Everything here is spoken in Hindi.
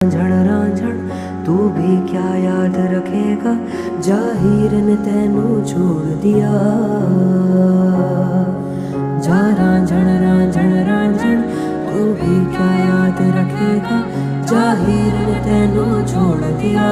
रांझण रांझण तू भी क्या याद रखेगा, जाहिर ने तेनू छोड़ दिया। जा रांझण रांझण रांझण तू भी क्या याद रखेगा, जाहिर ने तेनू छोड़ दिया।